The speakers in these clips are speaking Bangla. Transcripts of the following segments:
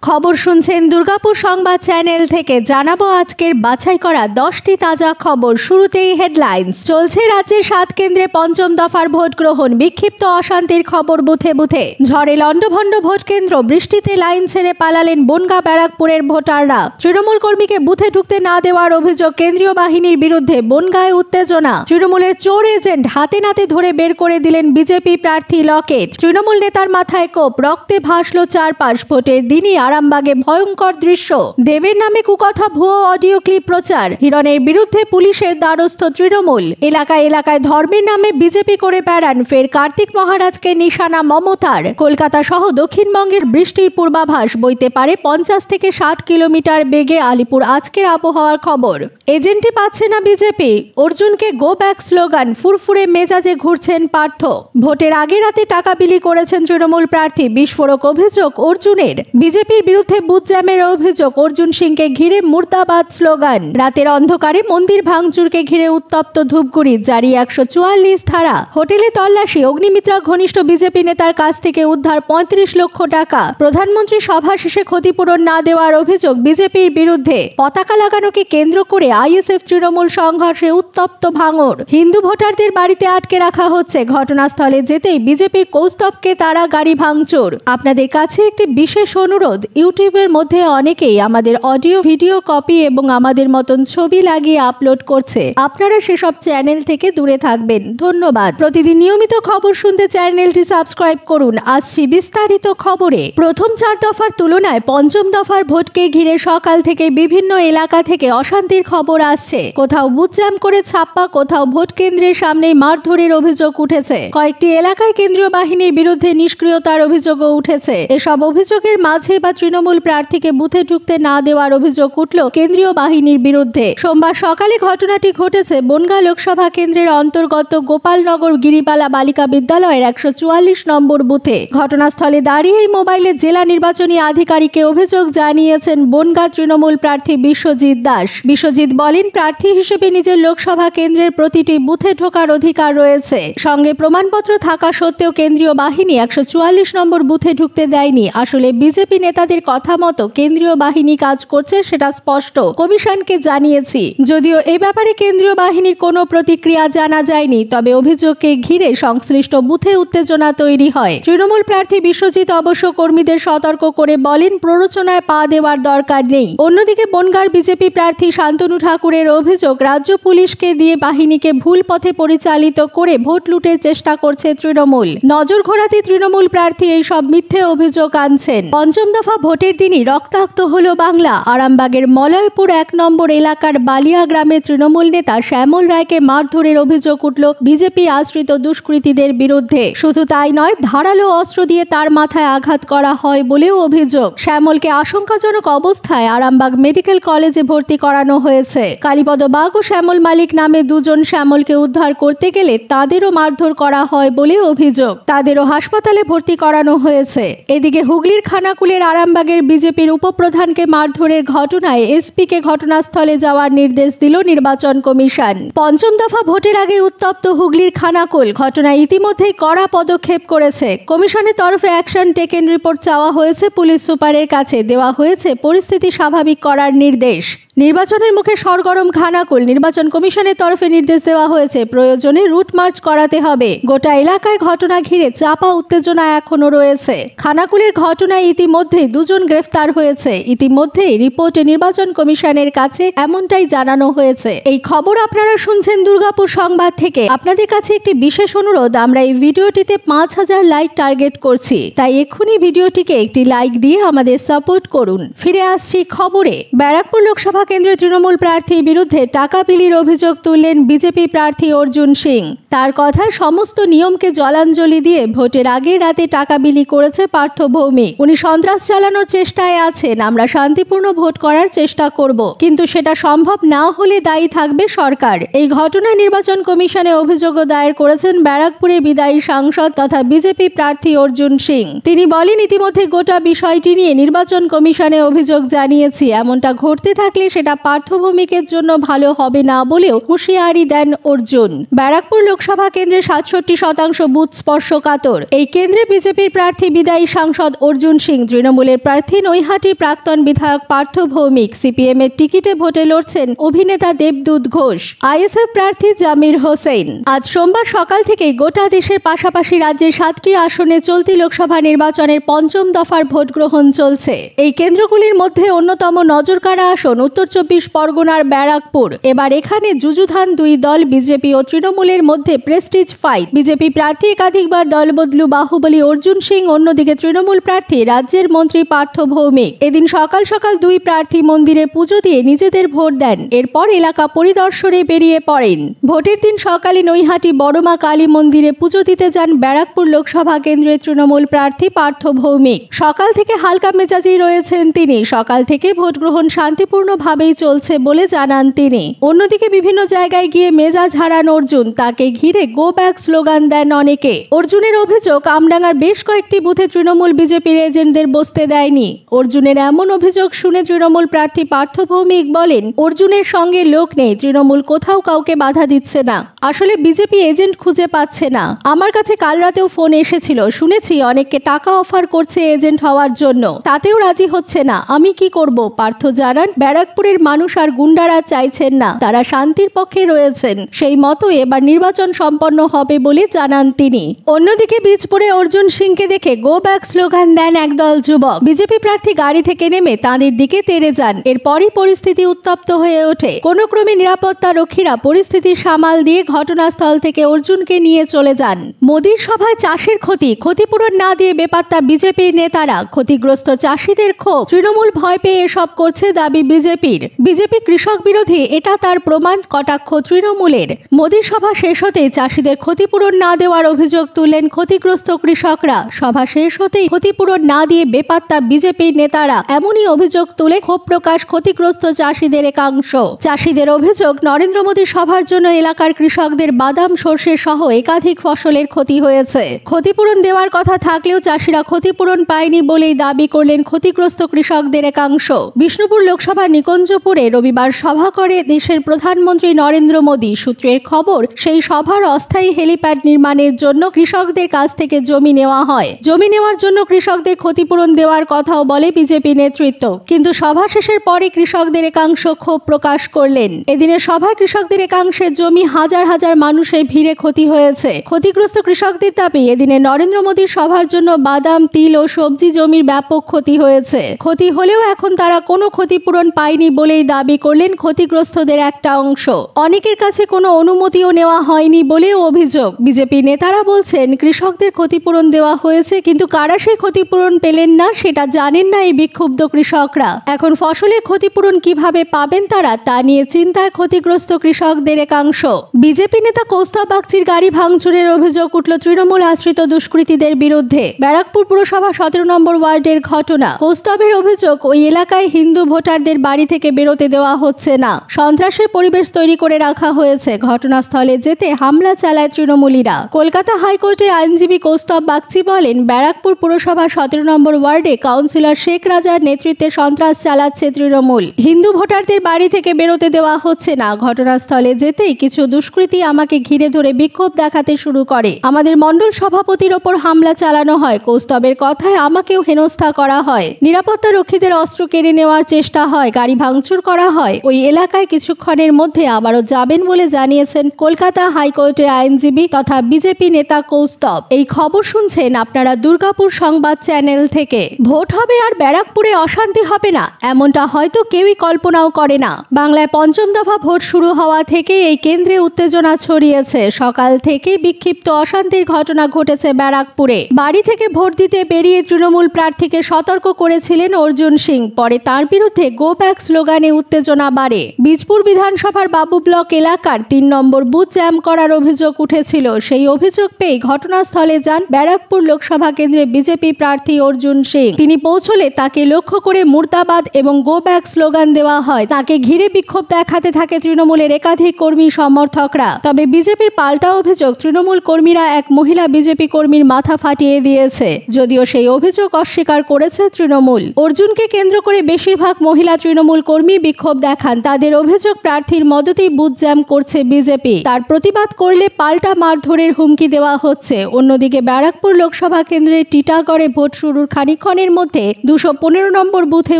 খবর শুনছেন দুর্গাপুর সংবাদ চ্যানেল থেকে। জানাবো আজকের বাছাই করা 10টি তাজা খবর। শুরুতেই হেডলাইন্স। চলছে রাজ্যের 7 কেন্দ্রে পঞ্চম দফার ভোট গ্রহণ। বিক্ষিপ্ত অশান্তির খবর বুথে বুথে। ঝড়ে লণ্ডভণ্ড ভোট কেন্দ্র। বৃষ্টিতে লাইন ছেড়ে পালালেন বনগাঁ ব্যারাকপুরের ভোটাররা। তৃণমূল কর্মীকে বুথে ঢুকতে না দেওয়ার অভিযোগ কেন্দ্রীয় বাহিনীর বিরুদ্ধে। বনগাঁয় উত্তেজনা। তৃণমূলের চোর এজেন্ট হাতে নাতে ধরে বের করে দিলেন বিজেপি প্রার্থী লকেট। তৃণমূল নেতার মাথায় কোপ। রক্তে ভাসল চারপাশ। ভোটের দিনই আরামবাগে ভয়ঙ্কর দৃশ্য। দেবের নামে কুকথা, ভুয়ো অডিও ক্লিপ প্রচার। হিরণের বিরুদ্ধে পুলিশের দ্বারস্থ তৃণমূল। এলাকায় এলাকায় ধর্মের নামে বিজেপি করে বেড়ান ফের কার্তিক মহারাজকে নিশানা মমতার। কলকাতা সহ দক্ষিণবঙ্গের বৃষ্টির পূর্বাভাস। বইতে পারে 50 থেকে 60 কিলোমিটার বেগে। আলিপুর আজকের আবহাওয়ার খবর। এজেন্টই পাচ্ছে না বিজেপি। অর্জুনকে গো ব্যাক স্লোগান। ফুরফুরে মেজাজে ঘুরছেন পার্থ। ভোটের আগে রাতে টাকা বিলি করেছেন তৃণমূল প্রার্থী। বিস্ফোরক অভিযোগ অর্জুনের। বিজেপির বিরুদ্ধে বুথ জ্যামের অভিযোগ। অর্জুন সিংকে ঘিরে মুর্দাবাদ স্লোগান। রাতের অন্ধকারে মন্দির ভাঙচুরকে ঘিরে উত্তপ্ত ধূপগুড়ি। জারি 144 ধারা। হোটেলে তল্লাশি। অগ্নিমিত্রা ঘনিষ্ঠ বিজেপি নেতার কাছ থেকে উদ্ধার 35 লক্ষ টাকা। প্রধানমন্ত্রী সভা শেষে ক্ষতিপূরণ না দেওয়ার অভিযোগ বিজেপির বিরুদ্ধে। পতাকা লাগানোকে কেন্দ্র করে আইএসএফ তৃণমূল সংঘর্ষে উত্তপ্ত ভাঙড়। হিন্দু ভোটারদের বাড়িতে আটকে রাখা হচ্ছে। ঘটনাস্থলে যেতেই বিজেপির কৌস্তবকে তারা গাড়ি ভাঙচুর। আপনাদের কাছে একটি বিশেষ অনুরোধ। ইউটিউবের মধ্যে অনেকেই আমাদের অডিও ভিডিও কপি এবং আমাদের মতন ছবি লাগিয়ে আপলোড করছে। আপনারা সেসব চ্যানেল থেকে দূরে থাকবেন। ধন্যবাদ। প্রতিদিন নিয়মিত খবর শুনতে চ্যানেলটি সাবস্ক্রাইব করুন। আসছি বিস্তারিত খবরে। প্রথম 4 দফার তুলনায় পঞ্চম দফার ভোটকে ঘিরে সকাল থেকে বিভিন্ন এলাকা থেকে অশান্তির খবর আসছে। কোথাও বুথ জ্যাম করে ছাপ্পা, কোথাও ভোট কেন্দ্রের সামনেই মারধরের অভিযোগ উঠেছে। কয়েকটি এলাকায় কেন্দ্রীয় বাহিনীর বিরুদ্ধে নিষ্ক্রিয়তার অভিযোগও উঠেছে। এসব অভিযোগের মাঝে বা তৃণমূল প্রার্থীকে বুথে ঢুকতে না দেওয়ার অভিযোগ উঠল কেন্দ্রীয় বাহিনীর বিরুদ্ধে। সোমবার সকালে ঘটনাটি ঘটেছে বনগাঁ লোকসভা কেন্দ্রের অন্তর্গত গোপালনগর গিরিবালা বালিকা বিদ্যালয়ের 144 নম্বর বুথে। ঘটনাস্থলে দাঁড়িয়েই মোবাইলে জেলা নির্বাচনী আধিকারিককে অভিযোগ জানিয়েছেন বনগাঁ তৃণমূল প্রার্থী বিশ্বজিৎ দাস। বিশ্বজিৎ বলেন, প্রার্থী হিসেবে নিজের লোকসভা কেন্দ্রের প্রতিটি বুথে ঢোকার অধিকার রয়েছে। সঙ্গে প্রমাণপত্র থাকা সত্ত্বেও কেন্দ্রীয় বাহিনী 144 নম্বর বুথে ঢুকতে দেয়নি। আসলে বিজেপি নেতাদের কথা মতো কেন্দ্রীয় বাহিনী কাজ করছে, সেটা স্পষ্ট। কমিশনকে জানিয়েছি। যদিও এ ব্যাপারে কেন্দ্রীয় বাহিনীর কোনো প্রতিক্রিয়া জানা যায়নি, তবে অভিযোগকে ঘিরে সংশ্লিষ্ট বুথে উত্তেজনা তৈরি হয়। তৃণমূল প্রার্থী বিশ্বজিৎ অবশ্য কর্মীদের সতর্ক করে বলেন, প্ররোচনায় পা দেওয়ার দরকার নেই। অন্যদিকে বনগাঁর বিজেপি প্রার্থী শান্তনু ঠাকুরের অভিযোগ, রাজ্য পুলিশকে দিয়ে বাহিনীকে ভুল পথে পরিচালিত করে ভোট লুটের চেষ্টা করছে তৃণমূল। নজর ঘোরাতে তৃণমূল প্রার্থী এই সব মিথ্যে অভিযোগ আনছেন। পঞ্চম দফা ভোটের দিনই রক্তাক্ত হলো বাংলা। আরামবাগের মলয়পুর 1 নম্বর এলাকার বালিয়া গ্রামে তৃণমূল নেতা শ্যামল রায়কে মারধরের অভিযোগ উঠল বিজেপি আশ্রিত দুষ্কৃতীদের বিরুদ্ধে। শুধু তাই নয়, ধারালো অস্ত্র দিয়ে তার মাথায় আঘাত করা হয় বলেও অভিযোগ। শ্যামলকে আশঙ্কাজনক অবস্থায় আরামবাগ মেডিকেল কলেজে ভর্তি করানো হয়েছে। কালীপদ বাগ ও শ্যামল মালিক নামে 2 জন শ্যামলকে উদ্ধার করতে গেলে তাদেরও মারধর করা হয় বলে অভিযোগ। তাদেরও হাসপাতালে ভর্তি করানো হয়েছে। এদিকে হুগলির খানাকুলের আরামবাগের বিজেপির উপপ্রধানকে মারধরের ঘটনায় এসপিকে ঘটনাস্থলে যাওয়ার নির্দেশ দিল নির্বাচন কমিশন। পঞ্চম দফা ভোটের আগে উত্তপ্ত হুগলির খানাকুল। ঘটনায় ইতিমধ্যেই কড়া পদক্ষেপ করেছে কমিশনের তরফে। অ্যাকশন টেকেন রিপোর্ট চাওয়া হয়েছে পুলিশ সুপারের কাছে। দেওয়া হয়েছে পরিস্থিতি স্বাভাবিক করার নির্দেশ। নির্বাচনের মুখে সরগরম খানাকুল। নির্বাচন কমিশনের তরফে নির্দেশ দেওয়া হয়েছে, প্রয়োজনে রুট মার্চ করাতে হবে। গোটা এলাকায় ঘটনা ঘিরে চাপা উত্তেজনা এখনো রয়েছে। খানাকুলের ঘটনায় ইতিমধ্যেই 2 জন গ্রেফতার হয়েছে। ইতিমধ্যেই রিপোর্টে নির্বাচন কমিশনের কাছে এমনটাই জানানো হয়েছে। এই খবর আপনারা শুনছেন দুর্গাপুর সংবাদ থেকে। আপনাদের কাছে একটি বিশেষ অনুরোধ, আমরা এই ভিডিওটিতে 5000 লাইক টার্গেট করছি, তাই এক্ষুনি ভিডিওটিকে একটি লাইক দিয়ে আমাদের সাপোর্ট করুন। ফিরে আসছি খবরে। ব্যারাকপুর লোকসভা কেন্দ্রের তৃণমূল প্রার্থীর বিরুদ্ধে টাকা বিলির অভিযোগ তুললেন বিজেপি প্রার্থী অর্জুন সিং। তার কথায় সমস্ত নিয়মকে জলাঞ্জলি দিয়ে ভোটের আগের রাতে টাকা বিলি করেছে পার্থ ভৌমিক। উনি সন্ত্রাস চালানোর চেষ্টায় আছেন। আমরা শান্তিপূর্ণ ভোট করার চেষ্টা করব, কিন্তু সেটা সম্ভব না হলে দায়ী থাকবে সরকার। এই ঘটনায় নির্বাচন কমিশনে অভিযোগও দায়ের করেছেন ব্যারাকপুরে বিদায়ী সাংসদ তথা বিজেপি প্রার্থী অর্জুন সিং। তিনি বলেন, ইতিমধ্যে গোটা বিষয়টি নিয়ে নির্বাচন কমিশনে অভিযোগ জানিয়েছি। এমনটা ঘটতে থাকলে সেটা পার্থ ভৌমিকের জন্য ভালো হবে না বলেও হুঁশিয়ারি দেন অর্জুন। ব্যারাকপুর লোকসভা লোকসভা কেন্দ্রে ৬৭% বুথ স্পর্শকাতর। এই কেন্দ্রে বিজেপির প্রার্থী বিদায়ী সাংসদ অর্জুন সিং, তৃণমূলের প্রার্থী নৈহাটি প্রাক্তন বিধায়ক পার্থ ভৌমিক, সিপিএম এর টিকিটে ভোটে লড়ছেন অভিনেতা দেবদূত ঘোষ, আইএসএফ প্রার্থী জামির হোসেন। আজ সোমবার সকাল থেকেই গোটা দেশের পাশাপাশি রাজ্যের 7টি আসনে চলতি লোকসভা নির্বাচনের পঞ্চম দফার ভোট গ্রহণ চলছে। এই কেন্দ্রগুলির মধ্যে অন্যতম নজরকাড়া আসন উত্তর 24 পরগনার ব্যারাকপুর। এবার এখানে যুযুধান দুই দল, বিজেপি ও তৃণমূলের মধ্যে প্রেস্টিজ ফাইট। বিজেপি প্রার্থী একাধিকবার দলবদলু বাহুবলী অর্জুন সিং, অন্যদিকে তৃণমূল প্রার্থী রাজ্যের মন্ত্রী পার্থ ভৌমিক। এদিন সকাল সকাল দুই প্রার্থী মন্দিরে পুজো দিয়ে নিজেদের ভোট দেন, এরপর এলাকা পরিদর্শনে বেরিয়ে পড়েন। ভোটের দিন সকালে নৈহাটি বড়মা কালী মন্দিরে পুজো দিতে যান ব্যারাকপুর লোকসভা কেন্দ্রের তৃণমূল প্রার্থী পার্থ ভৌমিক। সকাল থেকে হালকা মেজাজেই রয়েছেন তিনি। সকাল থেকে ভোট গ্রহণ শান্তিপূর্ণভাবেই চলছে বলে জানান তিনি। অন্যদিকে বিভিন্ন জায়গায় গিয়ে মেজাজ হারান অর্জুন, তাকে ঘিরে গো ব্যাক স্লোগান দেন অনেকে। অর্জুনের অভিযোগ, আমডাঙ্গার বেশ কয়েকটি বুথে তৃণমূল বিজেপির এজেন্টদের বসতে দেয়নি। অর্জুনের এমন অভিযোগ শুনে তৃণমূল প্রার্থী পার্থ ভৌমিক বলেন, অর্জুনের সঙ্গে লোক নেই, তৃণমূল কোথাও কাউকে বাধা দিচ্ছে না। আসলে বিজেপি এজেন্ট খুঁজে পাচ্ছে না। আমার কাছে কাল রাতেও ফোন এসেছিল, শুনেছি অনেককে টাকা অফার করছে এজেন্ট হওয়ার জন্য, তাতেও রাজি হচ্ছে না। আমি কি করব? পার্থ জানান, ব্যারাকপুরের মানুষ আর গুন্ডারা চাইছেন না, তারা শান্তির পক্ষে রয়েছেন। সেই মতো এবার নির্বাচন সম্পন্ন হবে বলে জানান তিনি। অন্যদিকে বীজপুরে অর্জুন সিংকে দেখে গো ব্যাক স্লোগান দেন একদল যুবক। বিজেপি প্রার্থী গাড়ি থেকে নেমে তাঁদের দিকে তেড়ে যান। এরপরই পরিস্থিতি উত্তপ্ত হয়ে ওঠে। কোনো ক্রমে নিরাপত্তা রক্ষীরা পরিস্থিতি সামাল দিয়ে ঘটনাস্থল থেকে অর্জুনকে নিয়ে চলে যান। মোদির সভায় চাষের ক্ষতিপূরণ না দিয়ে বেপাত্তা বিজেপির নেতারা। ক্ষতিগ্রস্ত চাষিদের ক্ষোভ, তৃণমূল ভয় পেয়ে এসব করছে দাবি বিজেপির। বিজেপি কৃষক বিরোধী, এটা তার প্রমাণ, কটাক্ষ তৃণমূলের। মোদির সভা শেষ হতেই চাষিদের ক্ষতিপূরণ না দেওয়ার অভিযোগ তুললেন ক্ষতিগ্রস্ত কৃষকরা। সভা শেষ হতেই ক্ষতিপূরণ না দিয়ে বেপাত্তা বিজেপির নেতারা, এমনই অভিযোগ তুলে ক্ষোভ প্রকাশ ক্ষতিগ্রস্ত চাষিদের একাংশ। চাষিদের অভিযোগ, নরেন্দ্র মোদী সভার জন্য এলাকার কৃষকদের বাদাম, সর্ষে সহ একাধিক ফসলের ক্ষতি হয়েছে। ক্ষতিপূরণ দেওয়ার কথা থাকলেও চাষিরা ক্ষতিপূরণ পায়নি বলেই দাবি করলেন ক্ষতিগ্রস্ত কৃষকদের একাংশ। বিষ্ণুপুর লোকসভার নিকুঞ্জপুরে রবিবার সভা করে দেশের প্রধানমন্ত্রী নরেন্দ্র মোদী। সূত্রের খবর, সেই সভার অস্থায়ী হেলিপ্যাড নির্মাণের জন্য কৃষকদের কাছ থেকে জমি নেওয়া হয়। জমি নেওয়ার জন্য কৃষকদের ক্ষতিপূরণ দেওয়ার কথাও বলে বিজেপি নেতৃত্ব। কিন্তু সভা শেষের পরে কৃষকদের একাংশ ক্ষোভ প্রকাশ করলেন। এদিনের সভায় কৃষকদের একাংশের জমি হাজার হাজার মানুষের ভিড়ে ক্ষতি হয়েছে। ক্ষতিগ্রস্ত কৃষকদের দাবি, এদিনে নরেন্দ্র মোদীর সভার জন্য বাদাম, তিল ও সবজি জমির ব্যাপক ক্ষতি হয়েছে। ক্ষতি হলেও এখন তারা কোনো ক্ষতিপূরণ পায়নি বলেই দাবি করলেন ক্ষতিগ্রস্তদের একটা অংশ। অনেকের কাছে কোনো অনুমতিও নেওয়া হয়নি বলেও অভিযোগ। বিজেপি নেতারা বলছেন, কৃষকদের ক্ষতিপূরণ দেওয়া হয়েছে, কিন্তু কারা সেই ক্ষতিপূরণ পেলেন না সেটা জানেন না এই বিক্ষুব্ধ কৃষকরা। এখন ফসলের ক্ষতিপূরণ কিভাবে পাবেন তারা, তা নিয়ে চিন্তায় ক্ষতিগ্রস্ত কৃষকদের একাংশ। বিজেপি নেতা কৌস্তব বাগচির গাড়ি ভাঙচুরের অভিযোগ উঠল তৃণমূল আশ্রিত দুষ্কৃতীদের বিরুদ্ধে। ব্যারাকপুর পুরসভা 17 নম্বর ওয়ার্ডের ঘটনা। কৌস্তবের অভিযোগ, ওই এলাকায় হিন্দু ভোটারদের বাড়ি থেকে বেরোতে দেওয়া হচ্ছে না, সন্ত্রাসের পরিবেশ তৈরি করে রাখা হয়েছে। ঘটনাস্থলে যেতে হামলা চালায় তৃণমূলীরা। কলকাতা হাইকোর্টে আইনজীবী কৌস্তব বাগচি বলেন, ব্যারাকপুর পুরসভা 17 নম্বর ওয়ার্ডে কাউন্সিলর শেখ রাজার নেতৃত্বে সন্ত্রাস চালাচ্ছে তৃণমূল। হিন্দু ভোটারদের বাড়ি থেকে বেরোতে দেওয়া হচ্ছে না। ঘটনাস্থলে যেতেই কিছু দুষ্কৃতী আমাকে ঘিরে ধরে বিক্ষোভ দেখাতে শুরু করে। আমাদের মণ্ডল সভাপতির ওপর হামলা চালানো হয়। কৌস্তবের কথায় আমাকেও হেনস্থা করা হয়। নিরাপত্তা রক্ষীদের অস্ত্র কেড়ে নেওয়ার চেষ্টা হয়, গাড়ি ভাঙচুর করা হয়। ওই এলাকায় কিছুক্ষণের মধ্যে আবারও যাবেন বলে জানিয়েছেন কলকাতা হাইকোর্টের আইনজীবী তথা বিজেপি নেতা কৌস্তব। এই খবর শুনছেন আপনারা দুর্গাপুর সংবাদ চ্যানেল থেকে। ভোট হবে আর ব্যারাকপুরে অশান্তি হবে না, এমনটা হয়তো কেউই কল্পনাও করে না। বাংলায় পঞ্চম দফা ভোট শুরু হওয়া থেকে এই কেন্দ্রে উত্তেজনা ছড়িয়েছে। সকাল থেকে বিক্ষিপ্ত অশান্তির ঘটনা ঘটেছে ব্যারাকপুরে। বাড়ি থেকে ভোট দিতে বেরিয়ে তৃণমূল প্রার্থীকে সতর্ক করেছিলেন অর্জুন সিং। পরে তার বিরুদ্ধে গো ব্যাক স্লোগানে উত্তেজনা বাড়ে। বীজপুর বিধানসভার বাবু ব্লক এলাকার 3 নম্বর বুথ জ্যাম করার অভিযোগ উঠেছিল। সেই অভিযোগ পেয়ে ঘটনাস্থলে যান ব্যারাকপুর লোকসভা কেন্দ্রে বিজেপি প্রার্থী অর্জুন সিং। তিনি পৌঁছলে তাকে লক্ষ্য করে মুর্দাবাদ এবং গো ব্যাক স্লোগান দেওয়া হয়। তাকে ঘিরে বিক্ষোভ দেখাতে থাকে তৃণমূলের একাধিক কর্মী সমর্থকরা। তবে বিজেপির পাল্টা অভিযোগ, তৃণমূল কর্মীরা এক মহিলা বিজেপি কর্মীর মাথা ফাটিয়ে দিয়েছে। যদিও সেই অভিযোগ অস্বীকার করেছে তৃণমূল। অর্জুনকে কেন্দ্র করে বেশিরভাগ মহিলা তৃণমূল কর্মী বিক্ষোভ দেখান। তাদের অভিযোগ, প্রার্থীর মদতেই বুথ জ্যাম করছে বিজেপি। তার প্রতিবাদ প্রতিবাদ করলে পাল্টা মারধরের হুমকি দেওয়া হচ্ছে। অন্যদিকে ব্যারাকপুর লোকসভা কেন্দ্রের টিটাগড়ে ভোট শুরুর খানিকক্ষণের মধ্যে 215 নম্বর বুথে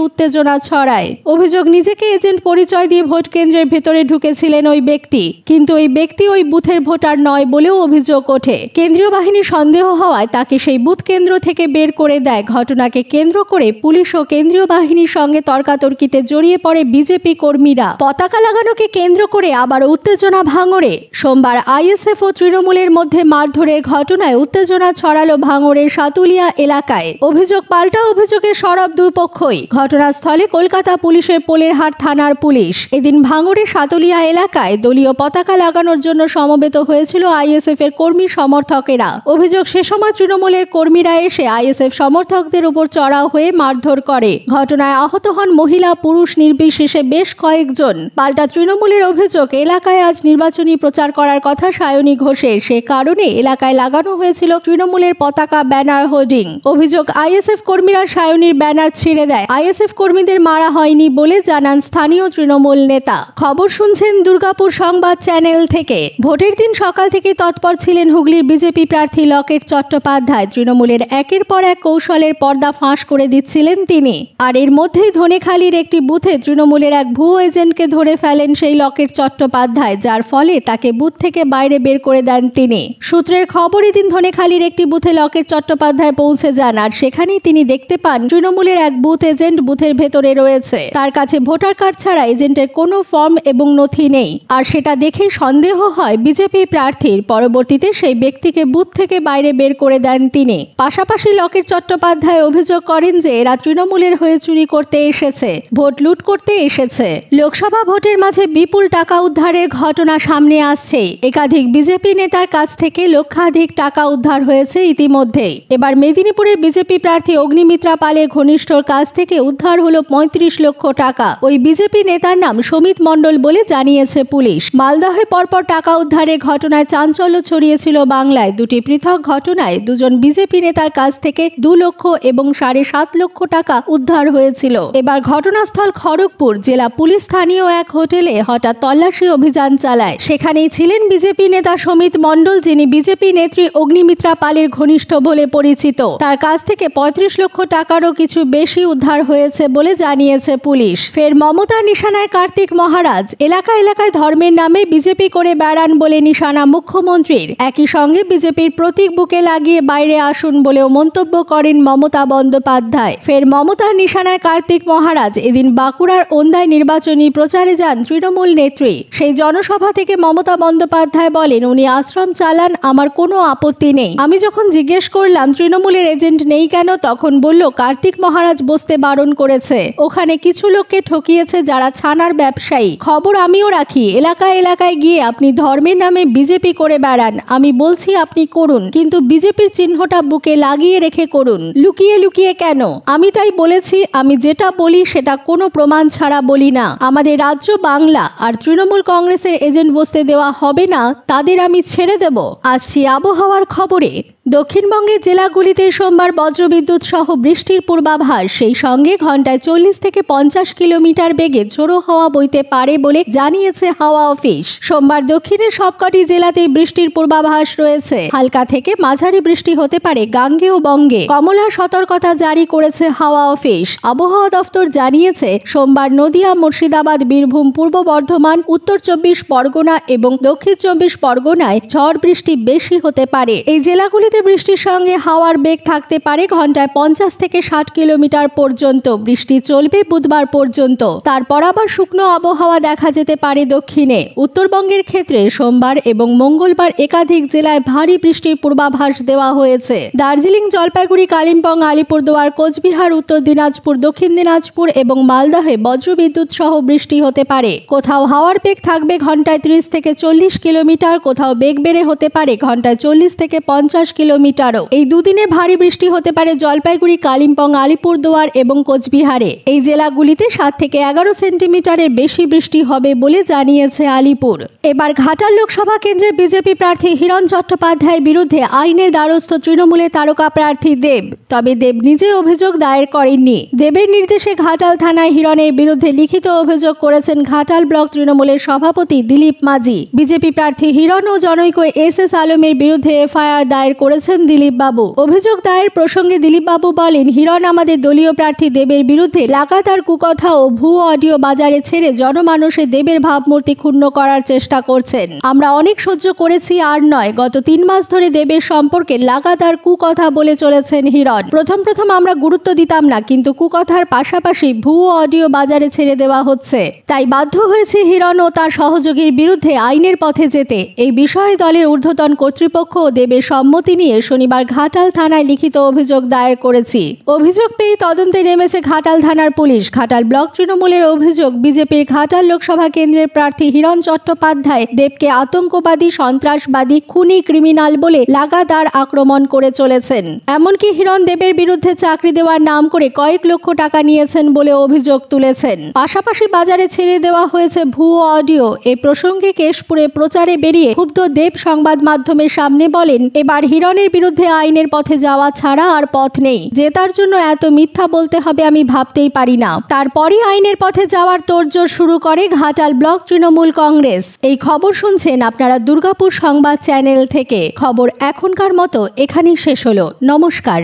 উত্তেজনা ছড়ায়। অভিযোগ, নিজেকে এজেন্ট পরিচয় দিয়ে ভোট কেন্দ্রের ভেতরে ঢুকেছিলেন ওই ব্যক্তি, কিন্তু ওই ব্যক্তি ওই বুথের ভোটার নয় বলেও অভিযোগ ওঠে। কেন্দ্রীয় বাহিনী সন্দেহ হওয়ায় তাকে সেই বুথ কেন্দ্র থেকে বের করে দেয়। ঘটনাকে কেন্দ্র করে পুলিশ ও কেন্দ্রীয় বাহিনীর সঙ্গে তর্কাতর্কিতে জড়িয়ে পড়ে বিজেপি কর্মীরা। পতাকা লাগানোকে কেন্দ্র করে আবার উত্তেজনা ভাঙড়ে। সোমবার আইএসএফ ও তৃণমূলের মধ্যে মারধরের ঘটনায় উত্তেজনা ছড়ালো ভাঙড়ের সাতুলিয়া এলাকায়। অভিযোগ, পাল্টা অভিযোগে সরব দুই পক্ষই। ঘটনাস্থলে কলকাতা পুলিশের পোলেরহাট থানার পুলিশ। এদিন ভাঙড়ের সাতুলিয়া এলাকায় দলীয় পতাকা লাগানোর জন্য সমবেত হয়েছিল আইএসএফ এর কর্মী সমর্থকেরা। অভিযোগ, সে সময় তৃণমূলের কর্মীরা এসে আইএসএফ সমর্থকদের উপর চড়াও হয়ে মারধর করে। ঘটনায় আহত হন মহিলা পুরুষ নির্বিশেষে বেশ কয়েকজন। পাল্টা তৃণমূলের অভিযোগ, এলাকায় আজ নির্বাচনী প্রচার করার কথা সায়নী ঘোষের, সে কারণে এলাকায় লাগানো হয়েছিল তৃণমূলের পতাকা, ব্যানার, হোর্ডিং। অভিযোগ, আইএসএফ কর্মীরা সায়নীর ব্যানার ছিঁড়ে দেয়। আইএসএফ কর্মীদের মারা হয়নি বলে জানান স্থানীয় তৃণমূল নেতা। খবর শুনছেন দুর্গাপুর সংবাদ চ্যানেল থেকে। ভোটের দিন সকাল থেকে তৎপর ছিলেন হুগলির বিজেপি প্রার্থী লকেট চট্টোপাধ্যায়। তৃণমূলের একের পর এক কৌশলের পর্দা ফাঁস করে দিচ্ছিলেন তিনি। আর এর মধ্যেই ধনেখালির একটি বুথে তৃণমূলের এক ভুয়ো এজেন্টকে ধরে ফেলেন সেই লকেট চট্টোপাধ্যায়, যার ফলে তাকে বুথ থেকে বাইরে বের করে দেন তিনি। সূত্রের খবর, এদিন ধনেখালির একটি বুথে লকেট চট্টোপাধ্যায় পৌঁছে যান, আর সেখানেই তিনি দেখতে পান তৃণমূলের এক বুথ এজেন্ট বুথের ভেতরে রয়েছে। তার কাছে ভোটার কার্ড ছাড়া এজেন্টের কোনো ফর্ম এবং নথি নেই, আর সেটা দেখে সন্দেহ হয় বিজেপি প্রার্থীর। পরবর্তীতে সেই ব্যক্তিকে বুথ থেকে বাইরে বের করে দেন তিনি। পাশাপাশি লকেট চট্টোপাধ্যায় অভিযোগ করেন যে এরা তৃণমূলের হয়ে চুরি করতে এসেছে, ভোট লুট করতে এসেছে। লোকসভা ভোটের মাঝে বিপুল টাকা উদ্ধারের ঘটনা সামনে আসছে। একাধিক বিজেপি নেতার কাছ থেকে লক্ষাধিক টাকা উদ্ধার হয়েছে ইতিমধ্যেই। এবার মেদিনীপুরের বিজেপি প্রার্থী অগ্নিমিত্রা পালের ঘনিষ্ঠর কাছ থেকে উদ্ধার হলো 35 লক্ষ টাকা। ওই বিজেপি নেতার নাম সমিত মণ্ডল বলে জানিয়েছে পুলিশ। মালদহে পরপর টাকা উদ্ধারের ঘটনায় চাঞ্চল্য ছড়িয়েছিল বাংলায়। দুটি পৃথক ঘটনায় দুজন বিজেপি নেতার কাছ থেকে 2 লক্ষ এবং 7.5 লক্ষ টাকা উদ্ধার হয়েছিল। এবার ঘটনাস্থল খড়গপুর। জেলা পুলিশ স্থানীয় এক হোটেলে হঠাৎ তল্লাশি অভিযান চালায়। সেখানেই ছিলেন বিজেপি নেতা সমিত মণ্ডল, যিনি বিজেপি নেত্রী অগ্নিমিত্রা পালের ঘনিষ্ঠ বলে পরিচিত। তার কাছ থেকে 35 লক্ষ টাকারও কিছু বেশি উদ্ধার হয়েছে বলে জানিয়েছে পুলিশ। ফের মমতার নিশানায় কার্তিক মহারাজ। এলাকায় এলাকায় ধর্মের নামে বিজেপি করে বেড়ান বলে নিশানা মুখ্যমন্ত্রীর। একই সঙ্গে বিজেপির প্রতীক বুকে লাগিয়ে বাইরে আসুন বলেও মন্তব্য করেন মমতা বন্দ্যোপাধ্যায়। ফের মমতার নিশানায় কার্তিক মহারাজ। এদিন বাঁকুড়ার ওন্দায় নির্বাচনী প্রচারে যান তৃণমূল নেত্রী। সেই জনসভা থেকে মমতা বন্দ্যোপাধ্যায় বলেন, উনি আশ্রম চালান, আমার কোনো আপত্তি নেই। আমি যখন জিজ্ঞেস করলাম তৃণমূলের এজেন্ট নেই কেন, তখন বলল কার্তিক মহারাজ বসতে বারণ করেছে। ওখানে কিছু লোককে ঠকিয়েছে যারা ছানার ব্যবসায়ী। খবর আমিও রাখি। এলাকায় এলাকায় গিয়ে আপনি ধর্মের নামে বিজেপি করে বেড়ান। আমি বলছি আপনি করুন, কিন্তু বিজেপির চিহ্নটা বুকে লাগিয়ে রেখে করুন, লুকিয়ে লুকিয়ে কেন? আমি তাই বলেছি, আমি যেটা বলি সেটা কোনো প্রমাণ ছাড়া বলি না। আমাদের রাজ্য বাংলা, আর তৃণমূল কংগ্রেসের এজেন্ট বসতে দেওয়া হবে না, তাদের আমি ছেড়ে দেব। আসছি আবহাওয়ার খবরে। দক্ষিণবঙ্গের জেলাগুলিতে সোমবার বজ্রবিদ্যুৎ সহ বৃষ্টির পূর্বাভাস। সেই সঙ্গে ঘন্টায় 40 থেকে 50 কিলোমিটার বেগে ঝোড়ো হাওয়া বইতে পারে বলে জানিয়েছে হাওয়া অফিস। সোমবার দক্ষিণের সবকটি জেলাতেই বৃষ্টির পূর্বাভাস রয়েছে। হালকা থেকে মাঝারি বৃষ্টি হতে পারে গাঙ্গেয় বঙ্গে। কমলা সতর্কতা জারি করেছে হাওয়া অফিস। আবহাওয়া দফতর জানিয়েছে, সোমবার নদিয়া, মুর্শিদাবাদ, বীরভূম, পূর্ব বর্ধমান, উত্তর 24 পরগনা এবং দক্ষিণ 24 পরগনায় ঝড় বৃষ্টি বেশি হতে পারে। এই জেলাগুলিতে বৃষ্টির সঙ্গে হাওয়ার বেগ থাকতে পারে ঘন্টায় 50 থেকে 60 কিলোমিটার পর্যন্ত। বৃষ্টি চলবে বুধবার পর্যন্ত। তারপর আবার শুকনো আবহাওয়া দেখা যেতে পারে দক্ষিণে। উত্তরবঙ্গের ক্ষেত্রে সোমবার এবং মঙ্গলবার একাধিক জেলায় ভারী বৃষ্টির পূর্বাভাস দেওয়া হয়েছে। দার্জিলিং, জলপাইগুড়ি, কালিম্পং, আলিপুরদুয়ার, কোচবিহার, উত্তর দিনাজপুর, দক্ষিণ দিনাজপুর এবং মালদহে বজ্রবিদ্যুৎ সহ বৃষ্টি হতে পারে। কোথাও হাওয়ার বেগ থাকবে ঘন্টায় 30 থেকে 40 কিলোমিটার, কোথাও বেগ বেড়ে হতে পারে ঘন্টায় 40 থেকে 50 কিলোমিটার কিলোমিটারও। এই দুদিনে ভারী বৃষ্টি হতে পারে জলপাইগুড়ি, কালিম্পং, আলিপুরদুয়ার এবং কোচবিহারে। এই জেলাগুলিতে 7 থেকে 11 সেন্টিমিটারের বেশি বৃষ্টি হবে বলে জানিয়েছে আলিপুর। এবার ঘাটাল লোকসভা কেন্দ্রে বিজেপি প্রার্থী হিরণ চট্টোপাধ্যায়ের বিরুদ্ধে আইনের দ্বারস্থ তৃণমূলের তারকা প্রার্থী দেব। তবে দেব নিজে অভিযোগ দায়ের করেননি। দেবের নির্দেশে ঘাটাল থানায় হিরণের বিরুদ্ধে লিখিত অভিযোগ করেছেন ঘাটাল ব্লক তৃণমূলের সভাপতি দিলীপ মাঝি। বিজেপি প্রার্থী হিরণ ও জনৈক এস আলমের বিরুদ্ধে এফআইআর দায়ের করেছেন দিলীপ বাবু। অভিযোগ দায়ের প্রসঙ্গে দিলীপ বাবু বলেন, হিরণ আমাদের দলীয় প্রার্থী দেবের বিরুদ্ধে লাগাতার কুকথা ও ভুয়ো অডিও বাজারে ছেড়ে জনমানুষে দেবের ভাবমূর্তি ক্ষুণ্ণ করার চেষ্টা করছেন। আমরা অনেক সহ্য করেছি, আর নয়। গত 3 মাস ধরে দেবের সম্পর্কে লাগাতার কুকথা বলে চলেছেন হিরণ। প্রথম আমরা গুরুত্ব দিতাম না, কিন্তু কুকথার পাশাপাশি ভুয়ো অডিও বাজারে ছেড়ে দেওয়া হচ্ছে। তাই বাধ্য হয়েছে হিরণ ও তার সহযোগীর বিরুদ্ধে আইনের পথে যেতে। এই বিষয়ে দলের ঊর্ধ্বতন কর্তৃপক্ষ ও দেবের সম্মতি নিয়ে শনিবার ঘাটাল থানায় লিখিত অভিযোগ দায়ের করেছি। অভিযোগ পেয়ে তদন্তে নেমেছে ঘাটাল থানার পুলিশ। ঘাটাল ব্লক তৃণমূলের অভিযোগ, বিজেপির ঘাটাল লোকসভা কেন্দ্রের প্রার্থী হিরণ চট্টোপাধ্যায় দেবকে আতঙ্কবাদী, সন্ত্রাসবাদী, খুনি, ক্রিমিনাল বলে লাগাতার আক্রমণ করে চলেছেন। এমনকি হিরণ দেবের বিরুদ্ধে চাকরি দেওয়ার নাম করে কয়েক লক্ষ টাকা নিয়েছেন বলে অভিযোগ তুলেছেন। পাশাপাশি বাজারে ছেড়ে দেওয়া হয়েছে ভুয়ো অডিও। এই প্রসঙ্গে কেশপুরে প্রচারে বেরিয়ে ক্ষুব্ধ দেব সংবাদ মাধ্যমের সামনে বলেন, এবার হিরণের বিরুদ্ধে আইনের পথে যাওয়া ছাড়া আর পথ নেই। জেতার জন্য এত মিথ্যা বলতে হবে আমি ভাবতেই পারি না। তারপরই আইনের পথে যাওয়ার তোড়জোড় শুরু করে ঘাটাল ব্লক তৃণমূল কংগ্রেস। এই খবর শুনছেন আপনারা দুর্গাপুর সংবাদ চ্যানেল থেকে। খবর এখনকার মতো এখানেই শেষ হলো। নমস্কার।